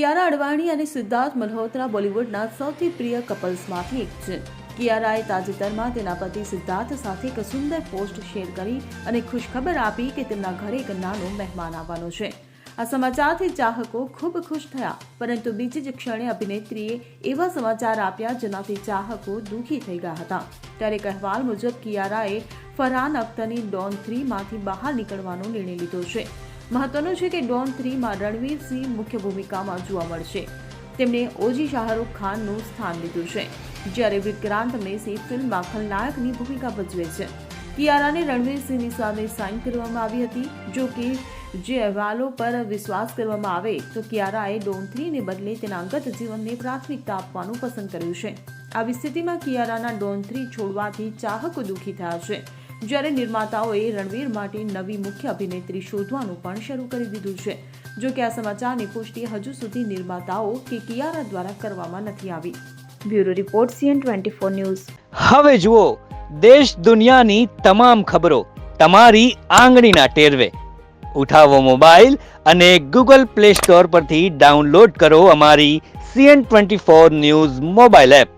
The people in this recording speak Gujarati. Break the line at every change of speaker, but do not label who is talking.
કિયારા અડવાણી અને સિદ્ધાર્થ મલ્હોત્રા બોલિવૂડના સૌથી પ્રિય કપલ્સમાંથી એક છે. કિયારાએ તાજેતરમાં તેના પતિ સિદ્ધાર્થ સાથે એક સુંદર પોસ્ટ શેર કરી અને ખુશખબર આપી કે તેમના ઘરે એક નાનો મહેમાન આવવાનો છે. આ સમાચારથી ચાહકો ખૂબ ખુશ થયા, પરંતુ બીજી જ ક્ષણે અભિનેત્રીએ એવા સમાચાર આપ્યા જેનાથી ચાહકો દુઃખી થઈ ગયા હતા. ત્યારે એક અહેવાલ મુજબ કિયારાએ ફરહાન અખ્તરની ડોન 3 માંથી બહાર નીકળવાનો નિર્ણય લીધો છે. મહત્વનું છે કે ડોન 3 માં રણવીર સિંહ મુખ્ય ભૂમિકામાં જોવા મળશે. તેમણે ઓજી શાહરૂખ ખાનનું સ્થાન લીધું છે, જ્યારે વિક્રાંત મેસી ફિલ્મમાં ખલનાયકની ભૂમિકા ભજવે છે. કિયારાને રણવીર સિંહની સાથે સાઇન કરવામાં આવી હતી. જો કે જે અહેવાલો પર વિશ્વાસ કરવામાં આવે તો કિયારાએ ડોન 3 ને બદલે તેના અંગત જીવનને પ્રાથમિકતા આપવાનું પસંદ કર્યું છે. આવી સ્થિતિમાં કિયારાના ડોન 3 છોડવાથી ચાહકો દુઃખી થયા છે, જ્યારે નિર્માતાઓએ રણવીર માટે નવી મુખ્ય અભિનેત્રી શોધવાનું પણ શરૂ કરી દીધું છે. જો કે આ સમાચારની પુષ્ટિ હજુ સુધી નિર્માતાઓ કે કિયારા દ્વારા કરવામાં નથી આવી. Bureau report CN24 news.
હવે જુઓ દેશ દુનિયાની તમામ ખબરો તમારી આંગળીના ટેરવે. ઉઠાવો મોબાઈલ અને Google Play Store પરથી ડાઉનલોડ કરો અમારી CN24 ન્યૂઝ મોબાઈલ એપ.